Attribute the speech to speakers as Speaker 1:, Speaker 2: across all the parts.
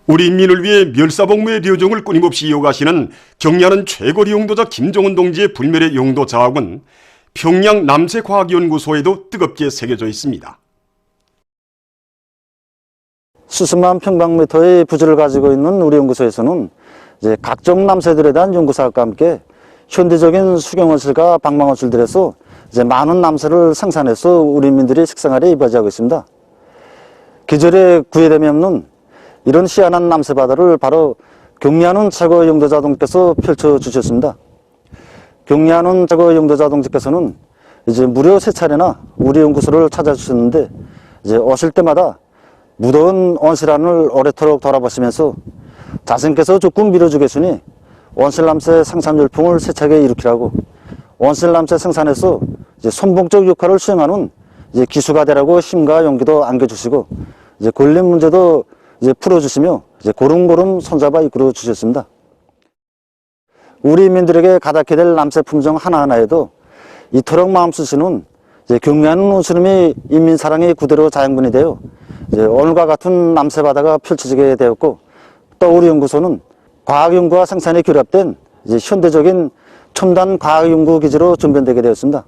Speaker 1: 우리 인민을 위해 멸사복무의 료종을 끊임없이 이어가시는 경리하는 최고리 용도자 김정은 동지의 불멸의 용도 자학은 평양 남세과학연구소에도 뜨겁게 새겨져 있습니다.
Speaker 2: 수십만 평방미터의 부지를 가지고 있는 우리 연구소에서는 이제 각종 남새들에 대한 연구사업과 함께 현대적인 수경원실과 방망원실들에서 이제 많은 남새를 생산해서 우리 민들이 식생활에 이바지하고 있습니다. 계절에 구애됨이 없는 이런 희한한 남새 바다를 바로 경리하는 최고 용도자 동지께서 펼쳐주셨습니다. 경리하는 최고 용도자 동지께서는 이제 무려 3차례나 우리 연구소를 찾아주셨는데 이제 오실 때마다 무더운 온실안을 오래도록 돌아보시면서 자신께서 조금 밀어주겠으니 온실남새 생산 열풍을 세차게 일으키라고 온실남새 생산에서 이제 선봉적 역할을 수행하는 이제 기수가 되라고 힘과 용기도 안겨주시고 이제 권리 문제도 이제 풀어주시며 이제 고름고름 손잡아 이끌어 주셨습니다. 우리 민들에게 가닿게 될 남새 품종 하나하나에도 이토록 마음 쓰시는 이제 경리하는 온수님이 인민사랑의 구대로 자양분이 되어 이제 오늘과 같은 남새 바다가 펼쳐지게 되었고 또 우리 연구소는 과학연구와 생산이 결합된 이제 현대적인 첨단 과학연구 기지로 전변되게 되었습니다.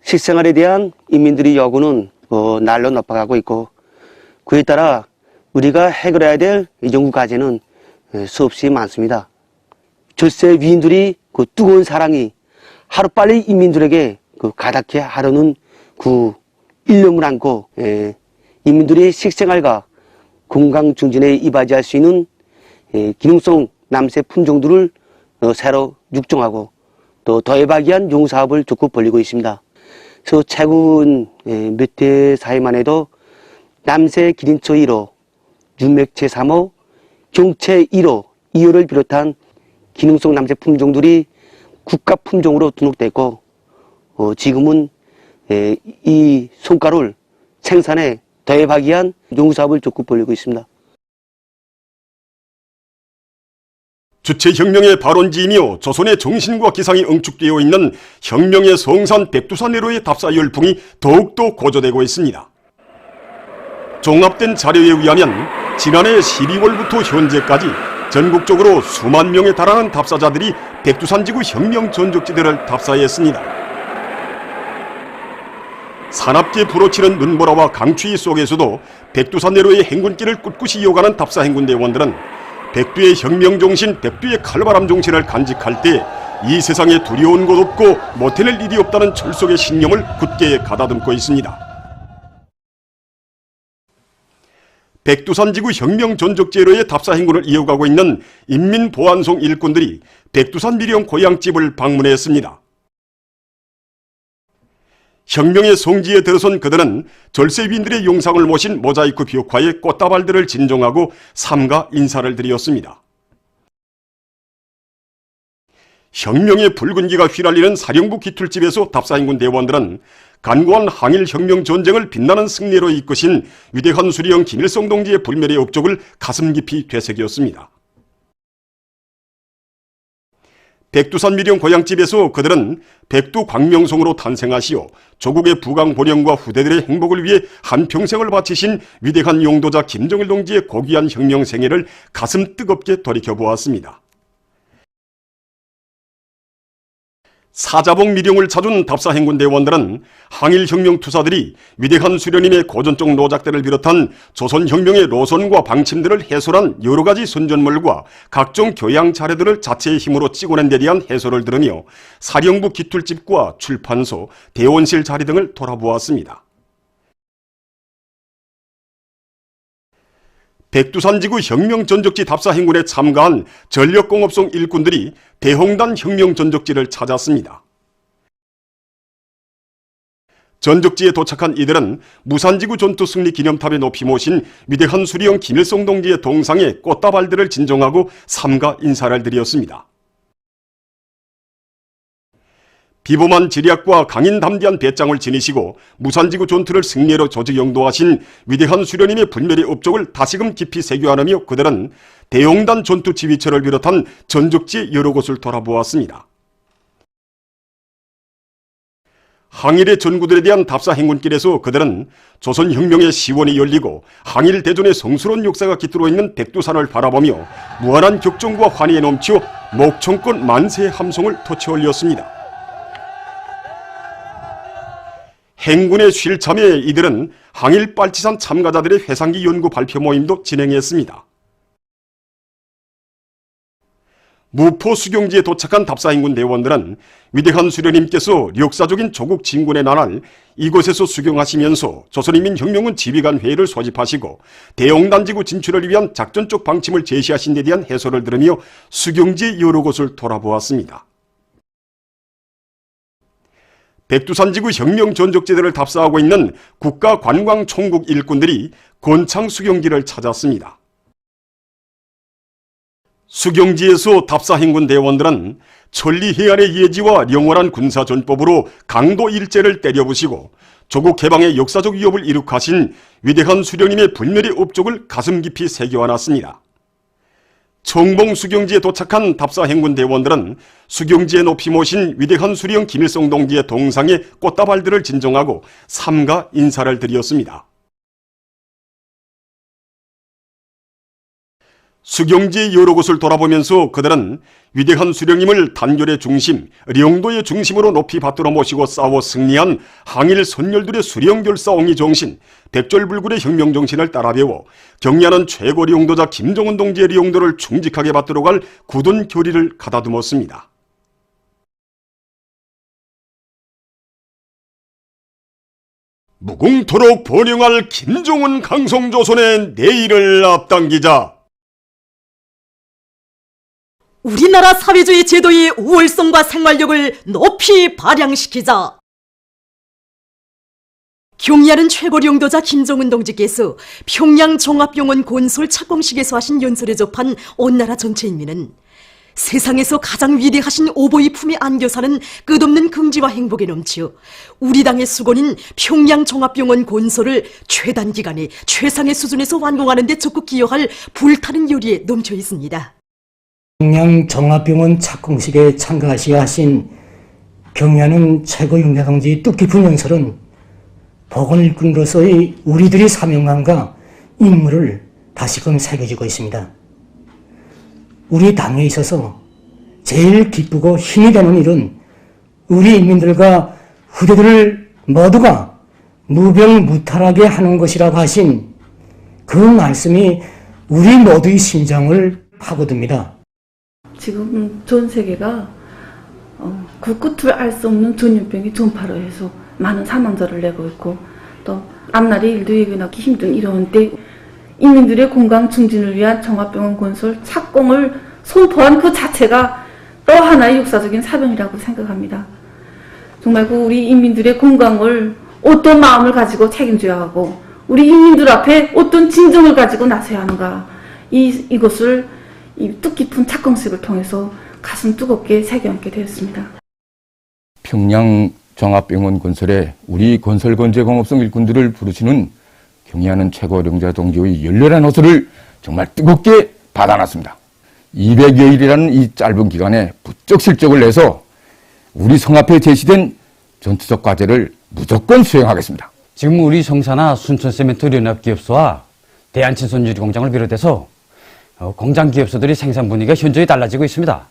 Speaker 3: 식생활에 대한 인민들의 요구는 날로 높아가고 있고 그에 따라 우리가 해결해야 될 연구 과제는 수없이 많습니다. 절세 위인들이 그 뜨거운 사랑이 하루빨리 인민들에게 가닿게 하려는 그 일념을 안고 인민들의 식생활과 건강 증진에 이바지할 수 있는 기능성 남새 품종들을 새로 육종하고 또 더해박이한 용사업을 적극 벌이고 있습니다. 그래서 최근 몇 해 사이만 해도 남새 기린초 1호, 윤맥채 3호, 경채 1호, 2호를 비롯한 기능성 남새 품종들이 국가 품종으로 등록됐고 지금은 이 성과를 생산에 더해박이 한 용사업을 적극 벌이고 있습니다.
Speaker 1: 주체혁명의 발원지이며 조선의 정신과 기상이 응축되어 있는 혁명의 성산 백두산 내로의 답사 열풍이 더욱더 고조되고 있습니다. 종합된 자료에 의하면 지난해 12월부터 현재까지 전국적으로 수만 명에 달하는 답사자들이 백두산지구 혁명 전적지대를 답사했습니다. 산업계 불어치는 눈보라와 강추위 속에서도 백두산 내로의 행군길을 꿋꿋이 이어가는 답사 행군대원들은 백두의 혁명정신, 백두의 칼바람 정신을 간직할 때 이 세상에 두려운 곳 없고 못해낼 일이 없다는 철석의 신념을 굳게 가다듬고 있습니다. 백두산지구 혁명 전적제로의 답사 행군을 이어가고 있는 인민보안송 일꾼들이 백두산 미령 고향집을 방문했습니다. 혁명의 성지에 들어선 그들은 절세위인들의 용상을 모신 모자이크 벽화에 꽃다발들을 진정하고 삼가 인사를 드렸습니다. 혁명의 붉은기가 휘날리는 사령부 기틀집에서 답사행군 대원들은 간고한 항일혁명 전쟁을 빛나는 승리로 이끄신 위대한 수리형 김일성 동지의 불멸의 업적을 가슴 깊이 되새겼습니다. 백두산 미령 고향집에서 그들은 백두 광명성으로 탄생하시어 조국의 부강 번영과 후대들의 행복을 위해 한평생을 바치신 위대한 용도자 김정일 동지의 고귀한 혁명 생애를 가슴 뜨겁게 돌이켜보았습니다. 사자봉 미령을 찾은 답사 행군 대원들은 항일혁명 투사들이 위대한 수련인의 고전적 노작들을 비롯한 조선혁명의 노선과 방침들을 해설한 여러가지 선전물과 각종 교양 자료들을 자체의 힘으로 찍어낸 데 대한 해설을 들으며 사령부 기틀집과 출판소, 대원실 자리 등을 돌아보았습니다. 백두산지구 혁명전적지 답사 행군에 참가한 전력공업송 일꾼들이 대홍단 혁명전적지를 찾았습니다. 전적지에 도착한 이들은 무산지구 전투 승리 기념탑에 높이 모신 위대한 수리형 김일성 동지의 동상에 꽃다발들을 진정하고 삼가 인사를 드렸습니다. 비범한 지략과 강인담대한 배짱을 지니시고 무산지구 전투를 승리로 조직 영도하신 위대한 수련인의 불멸의 업적을 다시금 깊이 새겨안으며 그들은 대용단 전투 지휘처를 비롯한 전적지의 여러 곳을 돌아보았습니다. 항일의 전구들에 대한 답사 행군길에서 그들은 조선혁명의 시원이 열리고 항일 대전의 성스러운 역사가 깃들어 있는 백두산을 바라보며 무한한 격정과 환희에 넘치어 목청껏 만세의 함성을 터치 올렸습니다. 행군의 쉴참에 이들은 항일 빨치산 참가자들의 회상기 연구 발표 모임도 진행했습니다. 무포 수경지에 도착한 답사행군 대원들은 위대한 수련님께서 역사적인 조국 진군의 나날 이곳에서 수경하시면서 조선인민혁명군 지휘관 회의를 소집하시고 대영단지구 진출을 위한 작전적 방침을 제시하신 데 대한 해설을 들으며 수경지의 여러 곳을 돌아보았습니다. 백두산지구 혁명전적지대를 답사하고 있는 국가관광총국 일꾼들이 권창 수경지를 찾았습니다. 수경지에서 답사행군 대원들은 천리해안의 예지와 영원한 군사전법으로 강도 일제를 때려부시고 조국 개방의 역사적 위협을 이룩하신 위대한 수령님의 불멸의 업적을 가슴 깊이 새겨안았습니다. 청봉 수경지에 도착한 답사행군 대원들은 수경지에 높이 모신 위대한 수령 김일성 동지의 동상에 꽃다발들을 진정하고 삼가 인사를 드렸습니다. 수경지의 여러 곳을 돌아보면서 그들은 위대한 수령님을 단결의 중심, 령도의 중심으로 높이 받들어 모시고 싸워 승리한 항일 선열들의 수령결사옹의 정신, 백절불굴의 혁명정신을 따라 배워 경리하는 최고 령도자 김정은 동지의 령도를 충직하게 받들어갈 굳은 결의를 가다듬었습니다. 무궁토록 번영할 김정은 강성조선의 내일을 앞당기자.
Speaker 4: 우리나라 사회주의 제도의 우월성과 생활력을 높이 발扬시키자. 경리하는 최고 령도자 김정은 동지께서 평양 종합병원 건설 착공식에서 하신 연설에 접한 온 나라 전체 인민은 세상에서 가장 위대하신 오보이 품에 안겨 사는 끝없는 긍지와 행복에 넘치어 우리 당의 수건인 평양 종합병원 건설을 최단기간에 최상의 수준에서 완공하는 데 적극 기여할 불타는 열의에 넘쳐 있습니다.
Speaker 5: 평양 종합병원 착공식에 참가하시어 하신 경리하는 최고 영대동지 뜻깊은 연설은 보건일꾼으로서의 우리들의 사명감과 임무를 다시금 새겨지고 있습니다. 우리 당에 있어서 제일 기쁘고 힘이 되는 일은 우리 인민들과 후대들을 모두가 무병무탈하게 하는 것이라고 하신 그 말씀이 우리 모두의 심장을 파고듭니다.
Speaker 6: 지금 전 세계가 그 끝을 알 수 없는 전염병이 전파로 해서 많은 사망자를 내고 있고 또 앞날의 일도 예견하기 힘든 이런 때 인민들의 건강 증진을 위한 종합병원 건설 착공을 선포한 그 자체가 또 하나의 역사적인 사명이라고 생각합니다. 정말 그 우리 인민들의 건강을 어떤 마음을 가지고 책임져야 하고 우리 인민들 앞에 어떤 진정을 가지고 나서야 하는가 이것을 이 뜻깊은 착공식을 통해서 가슴 뜨겁게 새겨안게 되었습니다.
Speaker 7: 평양 종합병원 건설에 우리 건설건재공업성 일꾼들을 부르시는 경의하는 최고 령자 동지의 열렬한 호소를 정말 뜨겁게 받아놨습니다. 200여일이라는 이 짧은 기간에 부쩍 실적을 내서 우리 성 앞에 제시된 전투적 과제를 무조건 수행하겠습니다.
Speaker 8: 지금 우리 성사나 순천세멘트 연합기업소와 대한친손유리공장을 비롯해서 공장 기업소들이 생산 분위기가 현저히 달라지고 있습니다.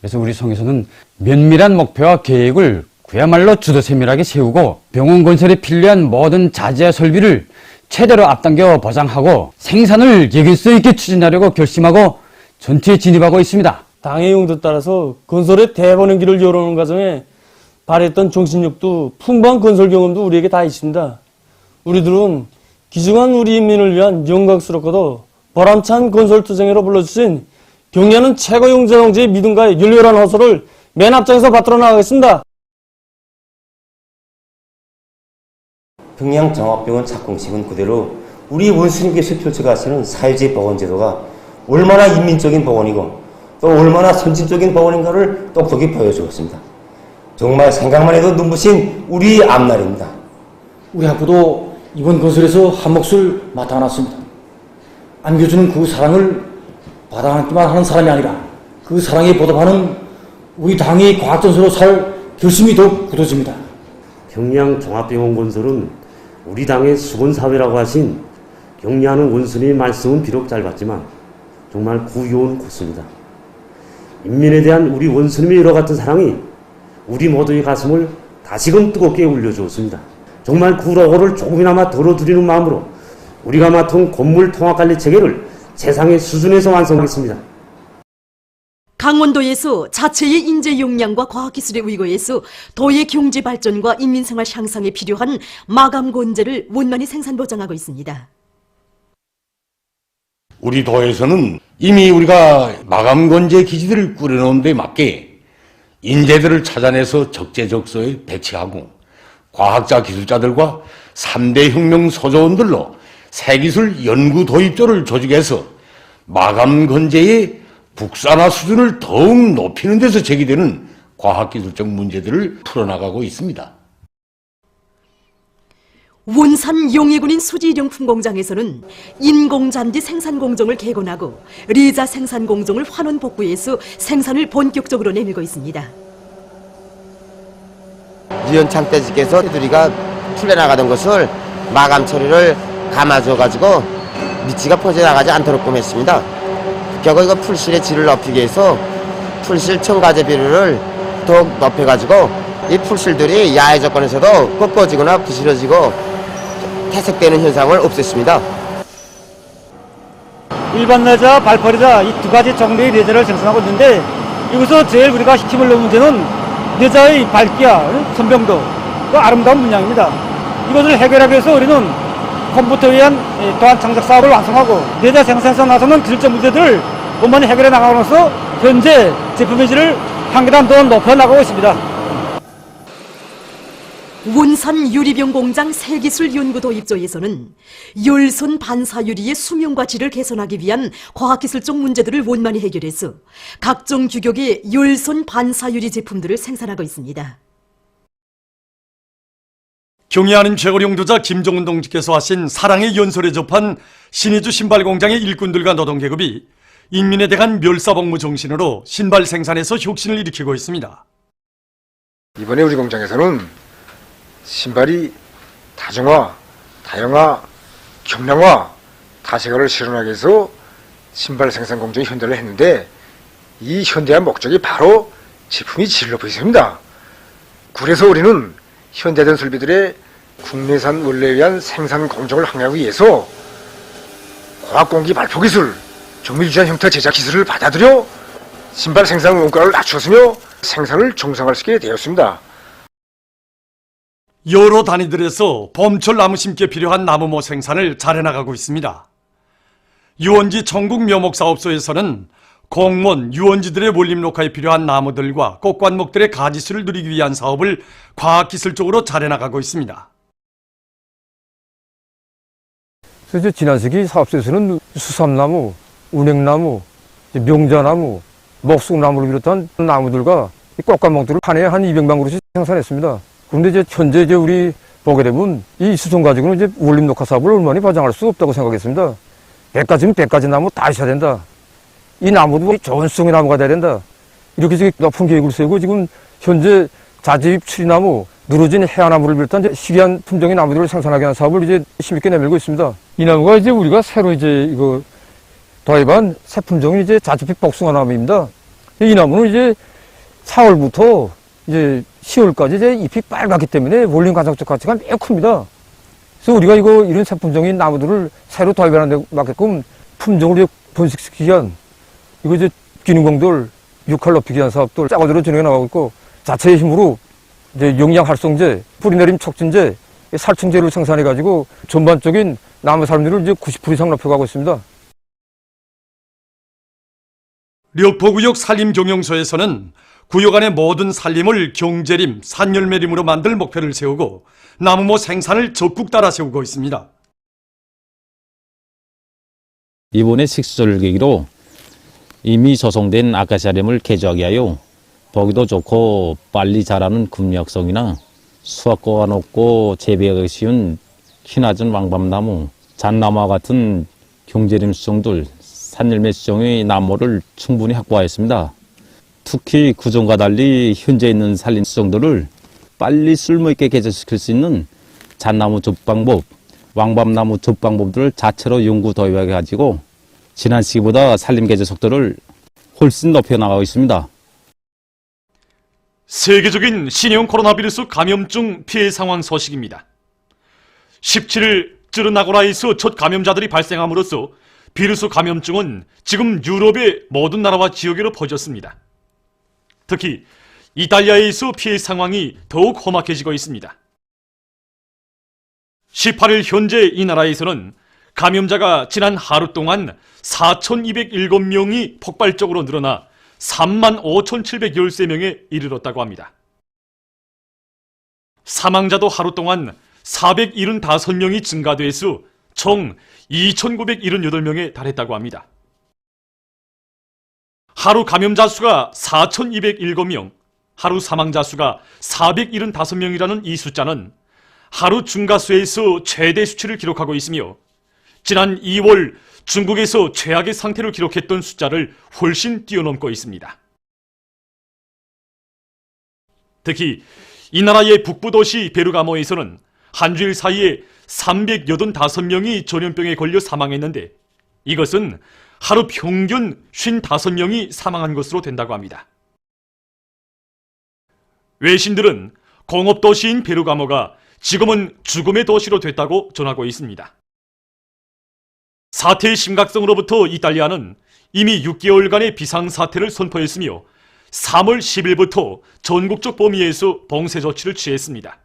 Speaker 8: 그래서 우리 성에서는 면밀한 목표와 계획을 그야말로 주도 세밀하게 세우고 병원 건설에 필요한 모든 자재와 설비를 최대로 앞당겨 보장하고 생산을 예견성 있게 추진하려고 결심하고 전투에 진입하고 있습니다.
Speaker 9: 당의 용도에 따라서 건설의 대번의 길을 열어오는 과정에 발휘했던 정신력도 풍부한 건설 경험도 우리에게 다 있습니다. 우리들은 귀중한 우리 인민을 위한 영광스럽고도 보람찬 건설투쟁으로 불러주신 경리하는 최고 용자동지의 믿음과 열렬한 호소를 맨 앞장에서 받들어 나가겠습니다.
Speaker 10: 평양 종합병원 착공식은 그대로 우리 원수님께서 펼쳐가시는 사회주의 보건제도가 얼마나 인민적인 보건이고 또 얼마나 선진적인 보건인가를 똑똑히 보여주었습니다. 정말 생각만 해도 눈부신 우리 앞날입니다.
Speaker 11: 우리 학부도 이번 건설에서 한 몫을 맡아놨습니다. 안겨주는 그 사랑을 받아안기만 하는 사람이 아니라 그 사랑에 보답하는 우리 당의 과학전선으로 살 결심이 더욱 굳어집니다.
Speaker 12: 평양 종합병원 건설은 우리 당의 수건사회라고 하신 경리하는 원수님의 말씀은 비록 짧았지만 정말 구요한 코스입니다. 인민에 대한 우리 원수님의 여러 같은 사랑이 우리 모두의 가슴을 다시금 뜨겁게 울려주었습니다. 정말 구라고를 조금이나마 덜어드리는 마음으로 우리가 맡은 건물 통합관리 체계를 세상의 수준에서 완성했습니다.
Speaker 4: 강원도에서 자체의 인재 역량과 과학기술의 의거에서 도의 경제 발전과 인민생활 향상에 필요한 마감 건재를 원만히 생산 보장하고 있습니다.
Speaker 7: 우리 도에서는 이미 우리가 마감 건재 기지들을 꾸려놓은 데 맞게 인재들을 찾아내서 적재적소에 배치하고 과학자 기술자들과 3대 혁명 소조원들로 새기술 연구 도입조를 조직해서 마감 건재의 국산화 수준을 더욱 높이는 데서 제기되는 과학기술적 문제들을 풀어나가고 있습니다.
Speaker 4: 원산 용해군인 수지일용품 공장에서는 인공잔디 생산 공정을 개건하고 리자 생산 공정을 환원 복구해서 생산을 본격적으로 내밀고 있습니다.
Speaker 13: 유연창대지께서 테두리가 풀려나가던 것을 마감 처리를 감아줘가지고 밑지가 퍼져나가지 않도록 했습니다. 결국 이거 풀실의 질을 높이기 위해서 풀실 첨가제 비율을 더욱 높여가지고 이 풀실들이 야외 조건에서도 꺾어지거나 부스러지고 퇴색되는 현상을 없앴습니다.
Speaker 9: 일반 레자, 발퍼레자 이 두 가지 종류의 레자를 생산하고 있는데 여기서 제일 우리가 힘을 넣은 문제는 레자의 밝기와 선명도, 그 아름다운 문양입니다. 이것을 해결하기 위해서 우리는 컴퓨터에 의한 또한 창작 사업을 완성하고 레자 생산에서 나서는 기술적 문제들을 원만히 해결해 나가면서 현재 제품의 질을 한 계단 더 높여나가고 있습니다.
Speaker 4: 원산 유리병 공장 새기술 연구 도입조에서는 열선 반사 유리의 수명과 질을 개선하기 위한 과학기술적 문제들을 원만히 해결해서 각종 규격의 열선 반사 유리 제품들을 생산하고 있습니다.
Speaker 1: 경애하는 최고령도자 김정은 동지께서 하신 사랑의 연설에 접한 신의주 신발공장의 일꾼들과 노동계급이 인민에 대한 멸사복무 정신으로 신발 생산에서 혁신을 일으키고 있습니다.
Speaker 14: 이번에 우리 공장에서는 신발이 다중화, 다형화, 경량화, 다세가를 실현하기 위해서 신발 생산 공정에 현대를 했는데 이 현대한 목적이 바로 제품이 질 높이 있습니다. 그래서 우리는 현대된 설비들의 국내산 원료에 의한 생산 공정을 확대하기 위해서 과학공기 발포 기술, 정밀유지한 형태 제작 기술을 받아들여 신발 생산 원가를 낮췄으며 생산을 정상화시키게 되었습니다.
Speaker 1: 여러 단위들에서 봄철 나무 심기에 필요한 나무모 생산을 잘해나가고 있습니다. 유원지 전국 묘목사업소에서는 공무원, 유원지들의 원림 녹화에 필요한 나무들과 꽃관목들의 가지수를 누리기 위한 사업을 과학기술적으로 잘해나가고 있습니다.
Speaker 15: 그래서 지난 시기 사업소에서는 수삼나무, 운행나무, 명자나무, 목숙나무를 비롯한 나무들과 꽃관목들을 한 해에 한 200만 그루씩 생산했습니다. 그런데 이제 현재 우리 보게 되면 이 수송 가지고는 이제 원림 녹화 사업을 얼마나 과장할 수 없다고 생각했습니다. 100가지면 100가지 나무 다 있어야 된다. 이 나무도 좋은 수송의 나무가 돼야 된다. 이렇게 지금 높은 계획을 세우고 지금 현재 자재입 추리나무, 누러진 해안나무를 비롯한 이제 희귀한 품종의 나무들을 생산하게 하는 사업을 이제 힘있게 내밀고 있습니다. 이 나무가 이제 우리가 새로 이제 이거 도입한 새 품종이 이제 자주빛 복숭아 나무입니다. 이 나무는 이제 4월부터 이제 10월까지 이제 잎이 빨갛기 때문에 원림 가정적 가치가 매우 큽니다. 그래서 우리가 이런 새 품종인 나무들을 새로 도입하는 데 맞게끔 품종을 번식시키기 위한 이거 이제 기능공들, 육할 높이기 위한 사업들 짜고대로 진행해 나가고 있고 자체의 힘으로 이제 영양 활성제, 뿌리내림 촉진제, 살충제를 생산해 가지고 전반적인 나무 살림률을 이제 90% 이상 높여가고 있습니다.
Speaker 1: 력포구역 산림경영소에서는 구역 안의 모든 산림을 경제림, 산열매림으로 만들 목표를 세우고 나무모 생산을 적극 따라 세우고 있습니다.
Speaker 16: 이번에 식수절 계기로 이미 조성된 아카시아림을 개조하기 하여 보기도 좋고 빨리 자라는 금력성이나 수확고가 높고 재배하기 쉬운 키낮은 왕밤나무, 잣나무와 같은 경제림 수종들, 산열매 수종의 나무를 충분히 확보하였습니다. 특히 구종과 달리 현재 있는 산림 수종들을 빨리 쓸모있게 개조시킬 수 있는 잣나무 접방법, 왕밤나무 접방법들을 자체로 연구 도입해가지고 지난 시기보다 산림 개조 속도를 훨씬 높여나가고 있습니다.
Speaker 17: 세계적인 신형 코로나 비루스 감염증 피해 상황 소식입니다. 17일 쯔르나고라에서 첫 감염자들이 발생함으로써 비루스 감염증은 지금 유럽의 모든 나라와 지역으로 퍼졌습니다. 특히 이탈리아에서 피해 상황이 더욱 험악해지고 있습니다. 18일 현재 이 나라에서는 감염자가 지난 하루 동안 4,207명이 폭발적으로 늘어나 35,713명에 이르렀다고 합니다. 사망자도 하루 동안 475명이 증가돼서 총 2,978명에 달했다고 합니다. 하루 감염자 수가 4,207명, 하루 사망자 수가 475명이라는 이 숫자는 하루 증가수에서 최대 수치를 기록하고 있으며 지난 2월 중국에서 최악의 상태를 기록했던 숫자를 훨씬 뛰어넘고 있습니다. 특히 이 나라의 북부 도시 베르가모에서는 한 주일 사이에 385명이 전염병에 걸려 사망했는데 이것은 하루 평균 55명이 사망한 것으로 된다고 합니다. 외신들은 공업도시인 베르가모가 지금은 죽음의 도시로 됐다고 전하고 있습니다. 사태의 심각성으로부터 이탈리아는 이미 6개월간의 비상사태를 선포했으며 3월 10일부터 전국적 범위에서 봉쇄 조치를 취했습니다.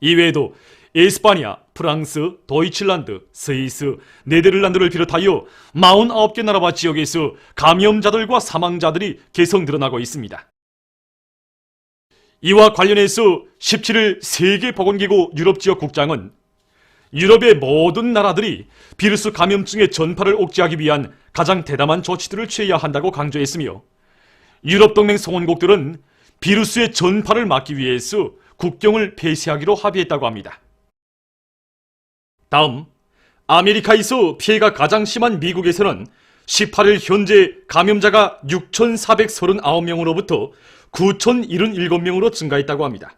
Speaker 17: 이외에도 에스파냐, 프랑스, 도이칠란드, 스위스, 네덜란드를 비롯하여 49개 나라와 지역에서 감염자들과 사망자들이 계속 늘어나고 있습니다. 이와 관련해서 17일 세계보건기구 유럽지역 국장은 유럽의 모든 나라들이 비루스 감염증의 전파를 억제하기 위한 가장 대담한 조치들을 취해야 한다고 강조했으며 유럽동맹 성원국들은 비루스의 전파를 막기 위해서 국경을 폐쇄하기로 합의했다고 합니다. 다음, 아메리카에서 피해가 가장 심한 미국에서는 18일 현재 감염자가 6,439명으로부터 9,077명으로 증가했다고 합니다.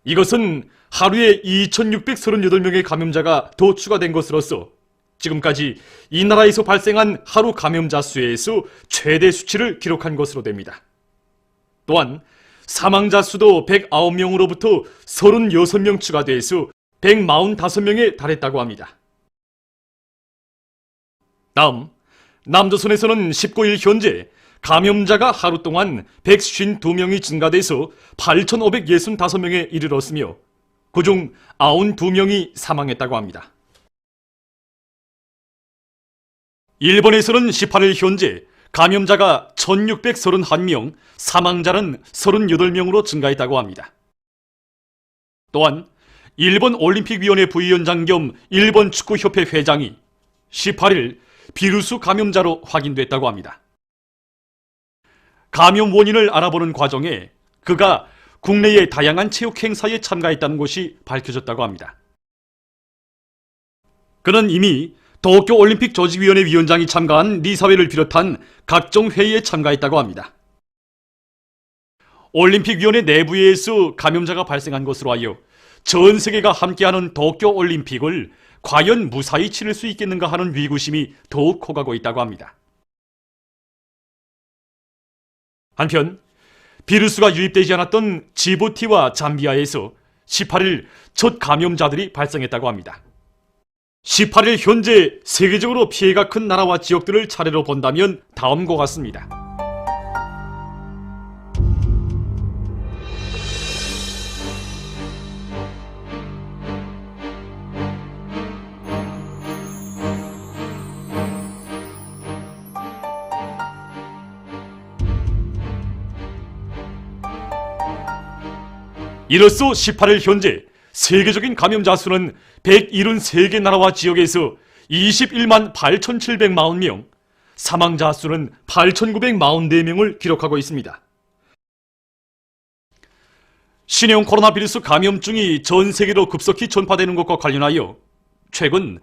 Speaker 17: 이것은 하루에 2,638명의 감염자가 더 추가된 것으로서 지금까지 이 나라에서 발생한 하루 감염자 수에서 최대 수치를 기록한 것으로 됩니다. 또한 사망자 수도 109명으로부터 36명 추가돼서 145명에 달했다고 합니다. 다음, 남조선에서는 19일 현재 감염자가 하루 동안 152명이 증가돼서 8,565명에 이르렀으며 그중 92명이 사망했다고 합니다. 일본에서는 18일 현재 감염자가 1,631명, 사망자는 38명으로 증가했다고 합니다. 또한 일본 올림픽위원회 부위원장 겸 일본 축구협회 회장이 18일 비루스 감염자로 확인됐다고 합니다. 감염 원인을 알아보는 과정에 그가 국내의 다양한 체육 행사에 참가했다는 것이 밝혀졌다고 합니다. 그는 이미 도쿄올림픽 조직위원회 위원장이 참가한 리사회를 비롯한 각종 회의에 참가했다고 합니다. 올림픽위원회 내부에서 감염자가 발생한 것으로 하여 전 세계가 함께하는 도쿄올림픽을 과연 무사히 치를 수 있겠는가 하는 위구심이 더욱 커가고 있다고 합니다. 한편 비루스가 유입되지 않았던 지부티와 잠비아에서 18일 첫 감염자들이 발생했다고 합니다. 18일 현재 세계적으로 피해가 큰 나라와 지역들을 차례로 본다면 다음과 같습니다. 이로써 18일 현재 세계적인 감염자 수는 173개 나라와 지역에서 21만 8,740명, 사망자 수는 8,944명을 기록하고 있습니다. 신형 코로나 비루스 감염증이 전 세계로 급속히 전파되는 것과 관련하여 최근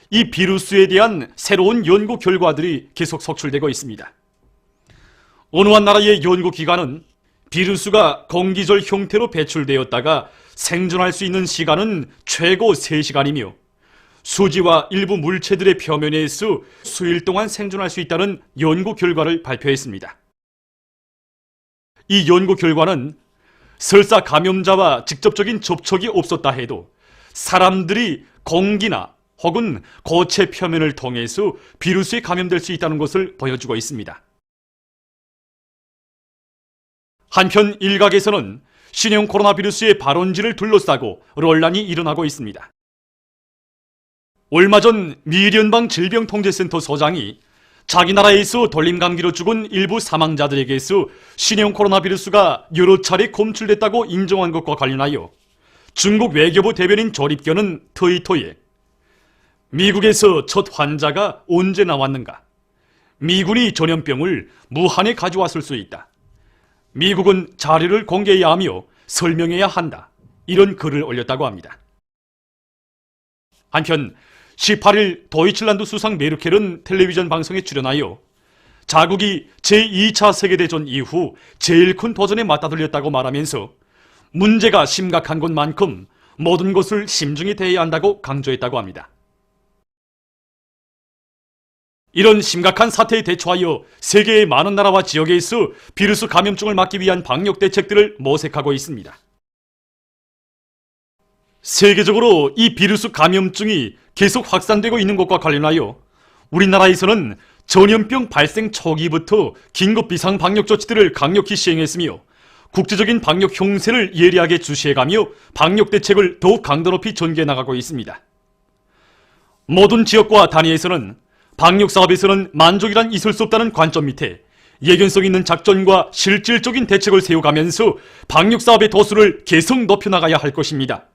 Speaker 17: 이 비루스에 대한 새로운 연구 결과들이 계속 속출되고 있습니다. 어느 한 나라의 연구기관은 비루스가 공기절 형태로 배출되었다가 생존할 수 있는 시간은 최고 3시간이며 수지와 일부 물체들의 표면에서 수일 동안 생존할 수 있다는 연구 결과를 발표했습니다. 이 연구 결과는 설사 감염자와 직접적인 접촉이 없었다 해도 사람들이 공기나 혹은 고체 표면을 통해서 비루스에 감염될 수 있다는 것을 보여주고 있습니다. 한편 일각에서는 신형 코로나 비루스의 발원지를 둘러싸고 논란이 일어나고 있습니다. 얼마 전 미연방 질병통제센터 소장이 자기 나라에서 돌림감기로 죽은 일부 사망자들에게서 신형 코로나 비루스가 여러 차례 검출됐다고 인정한 것과 관련하여 중국 외교부 대변인 조립견은 트위터에 미국에서 첫 환자가 언제 나왔는가? 미군이 전염병을 무한에 가져왔을 수 있다. 미국은 자료를 공개해야 하며 설명해야 한다. 이런 글을 올렸다고 합니다. 한편 18일 도이칠란드 수상 메르켈은 텔레비전 방송에 출연하여 자국이 제2차 세계대전 이후 제일 큰 도전에 맞닥뜨렸다고 말하면서 문제가 심각한 것만큼 모든 것을 심중히 대해야 한다고 강조했다고 합니다. 이런 심각한 사태에 대처하여 세계의 많은 나라와 지역에서 비루스 감염증을 막기 위한 방역 대책들을 모색하고 있습니다. 세계적으로 이 비루스 감염증이 계속 확산되고 있는 것과 관련하여 우리나라에서는 전염병 발생 초기부터 긴급 비상 방역 조치들을 강력히 시행했으며 국제적인 방역 형세를 예리하게 주시해가며 방역 대책을 더욱 강도 높이 전개해 나가고 있습니다. 모든 지역과 단위에서는 방역 사업에서는 만족이란 있을 수 없다는 관점 밑에 예견성 있는 작전과 실질적인 대책을 세워가면서 방역 사업의 도수를 계속 높여나가야 할 것입니다.